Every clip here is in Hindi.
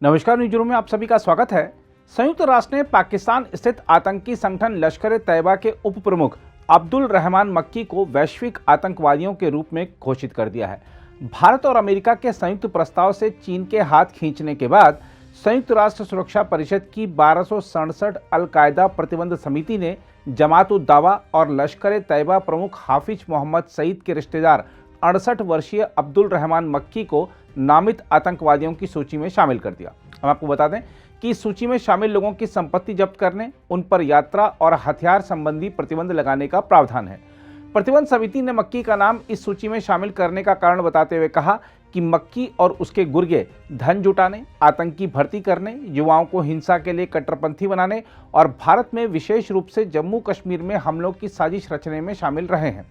नमस्कार, न्यूज़ रूम में आप सभी का स्वागत है। संयुक्त राष्ट्र ने पाकिस्तान स्थित आतंकी संगठन लश्कर-ए-तैयबा के उप प्रमुख अब्दुल रहमान मक्की को वैश्विक आतंकवादियों के रूप में घोषित कर दिया है। भारत और अमेरिका के संयुक्त प्रस्ताव से चीन के हाथ खींचने के बाद संयुक्त राष्ट्र सुरक्षा परिषद की 1267 अल-कायदा प्रतिबंध समिति ने जमात-उद-दावा और लश्कर-ए-तैयबा प्रमुख हाफिज मोहम्मद सईद के रिश्तेदार 68 वर्षीय अब्दुल रहमान मक्की को नामित आतंकवादियों की सूची में शामिल कर दिया। हम आपको बता दें कि इस सूची में शामिल लोगों की संपत्ति जब्त करने, उन पर यात्रा और हथियार संबंधी प्रतिबंध लगाने का प्रावधान है। प्रतिबंध समिति ने मक्की का नाम इस सूची में शामिल करने का कारण बताते हुए कहा कि मक्की और उसके गुर्गे धन जुटाने, आतंकी भर्ती करने, युवाओं को हिंसा के लिए कट्टरपंथी बनाने और भारत में विशेष रूप से जम्मू कश्मीर में हमलों की साजिश रचने में शामिल रहे हैं।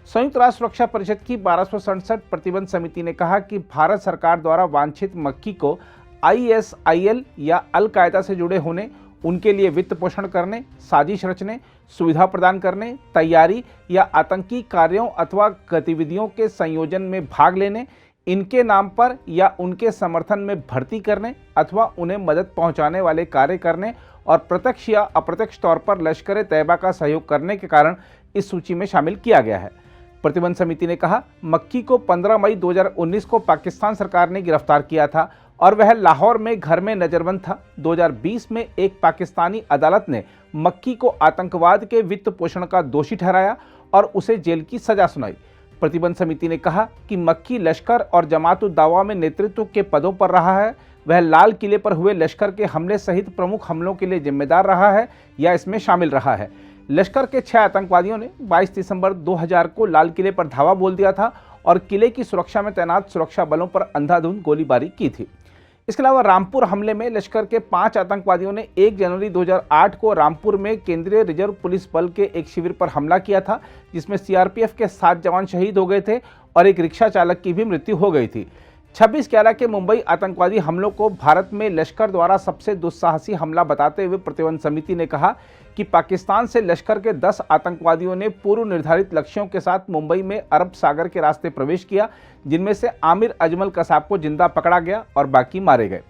संयुक्त राष्ट्र सुरक्षा परिषद की 1267 प्रतिबंध समिति ने कहा कि भारत सरकार द्वारा वांछित मक्की को ISIL या अल-कायदा से जुड़े होने, उनके लिए वित्त पोषण करने, साजिश रचने, सुविधा प्रदान करने, तैयारी या आतंकी कार्यों अथवा गतिविधियों के संयोजन में भाग लेने, इनके नाम पर या उनके समर्थन में भर्ती करने अथवा उन्हें मदद पहुंचाने वाले कार्य करने और प्रत्यक्ष या अप्रत्यक्ष तौर पर लश्कर-ए-तैयबा का सहयोग करने के कारण इस सूची में शामिल किया गया है। प्रतिबंध समिति ने कहा, मक्की को 15 मई 2019 को पाकिस्तान सरकार ने गिरफ्तार किया था और वह लाहौर में घर में नजरबंद था। 2020 में एक पाकिस्तानी अदालत ने मक्की को आतंकवाद के वित्त पोषण का दोषी ठहराया और उसे जेल की सजा सुनाई। प्रतिबंध समिति ने कहा कि मक्की लश्कर और जमात-उद-दावा में नेतृत्व के पदों पर रहा है। वह लाल किले पर हुए लश्कर के हमले सहित प्रमुख हमलों के लिए जिम्मेदार रहा है या इसमें शामिल रहा है। लश्कर के 6 आतंकवादियों ने 22 दिसंबर 2000 को लाल किले पर धावा बोल दिया था और किले की सुरक्षा में तैनात सुरक्षा बलों पर अंधाधुंध गोलीबारी की थी। इसके अलावा रामपुर हमले में लश्कर के 5 आतंकवादियों ने 1 जनवरी 2008 को रामपुर में केंद्रीय रिजर्व पुलिस बल के एक शिविर पर हमला किया था, जिसमें CRPF के 7 जवान शहीद हो गए थे और एक रिक्शा चालक की भी मृत्यु हो गई थी। 26/11 के मुंबई आतंकवादी हमलों को भारत में लश्कर द्वारा सबसे दुस्साहसी हमला बताते हुए प्रतिबंध समिति ने कहा कि पाकिस्तान से लश्कर के 10 आतंकवादियों ने पूर्व निर्धारित लक्ष्यों के साथ मुंबई में अरब सागर के रास्ते प्रवेश किया, जिनमें से आमिर अजमल कसाब को जिंदा पकड़ा गया और बाकी मारे गए।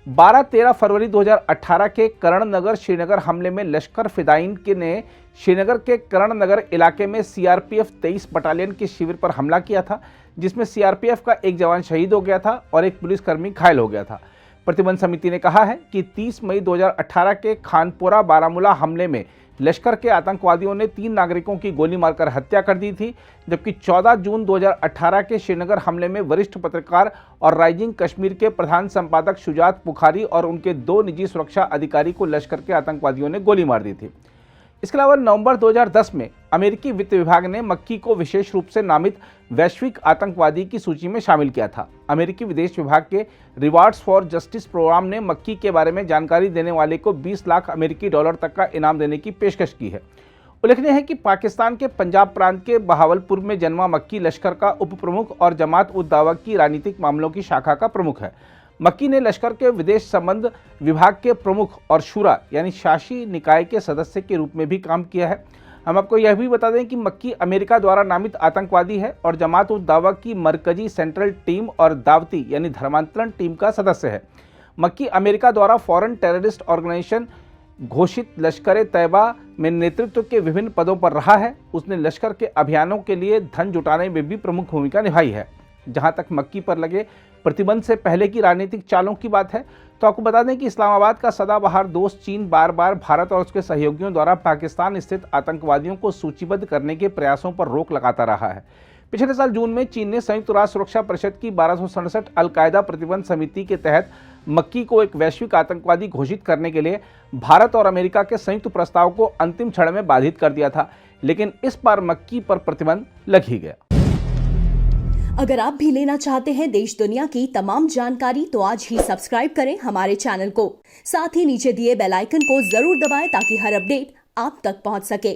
12-13 फरवरी 2018 के करण नगर श्रीनगर हमले में लश्कर फिदायीन ने श्रीनगर के करण नगर इलाके में CRPF 23 बटालियन के शिविर पर हमला किया था, जिसमें CRPF का एक जवान शहीद हो गया था और एक पुलिसकर्मी घायल हो गया था। प्रतिबंध समिति ने कहा है कि 30 मई 2018 के खानपुरा बारामूला हमले में लश्कर के आतंकवादियों ने 3 नागरिकों की गोली मारकर हत्या कर दी थी, जबकि 14 जून 2018 के श्रीनगर हमले में वरिष्ठ पत्रकार और राइजिंग कश्मीर के प्रधान संपादक शुजात बुखारी और उनके 2 निजी सुरक्षा अधिकारी को लश्कर के आतंकवादियों ने गोली मार दी थी। इसके अलावा नवंबर 2010 में अमेरिकी वित्त विभाग ने मक्की को विशेष रूप से नामित वैश्विक आतंकवादी की सूची में शामिल किया था। अमेरिकी विदेश विभाग के रिवार्ड्स फॉर जस्टिस प्रोग्राम ने मक्की के बारे में जानकारी देने वाले को 20 लाख अमेरिकी डॉलर तक का इनाम देने की पेशकश की है। उल्लेखनीय है कि पाकिस्तान के पंजाब प्रांत के बहावलपुर में जन्मा मक्की लश्कर का उप प्रमुख और जमात-उद-दावा की राजनीतिक मामलों की शाखा का प्रमुख है। मक्की ने लश्कर के विदेश संबंध विभाग के प्रमुख और शूरा यानी शासी निकाय के सदस्य के रूप में भी काम किया है। हम आपको यह भी बता दें कि मक्की अमेरिका द्वारा नामित आतंकवादी है और जमात-उद-दावा की मरकजी सेंट्रल टीम और दावती यानी धर्मांतरण टीम का सदस्य है। मक्की अमेरिका द्वारा फॉरेन टेररिस्ट ऑर्गेनाइजेशन घोषित लश्कर-ए-तैयबा में नेतृत्व के विभिन्न पदों पर रहा है। उसने लश्कर के अभियानों के लिए धन जुटाने में भी प्रमुख भूमिका निभाई है। जहां तक मक्की पर लगे प्रतिबंध से पहले की राजनीतिक चालों की बात है, तो आपको बता दें कि इस्लामाबाद का सदाबहार दोस्त चीन बार बार भारत और उसके सहयोगियों द्वारा पाकिस्तान स्थित आतंकवादियों को सूचीबद्ध करने के प्रयासों पर रोक लगाता रहा है। पिछले साल जून में चीन ने संयुक्त राष्ट्र सुरक्षा परिषद की 1267 अल-कायदा प्रतिबंध समिति के तहत मक्की को एक वैश्विक आतंकवादी घोषित करने के लिए भारत और अमेरिका के संयुक्त प्रस्ताव को अंतिम क्षण में बाधित कर दिया था, लेकिन इस बार मक्की पर प्रतिबंध लग ही गया। अगर आप भी लेना चाहते हैं देश दुनिया की तमाम जानकारी, तो आज ही सब्सक्राइब करें हमारे चैनल को। साथ ही नीचे दिए बेल आइकन को जरूर दबाएं ताकि हर अपडेट आप तक पहुंच सके।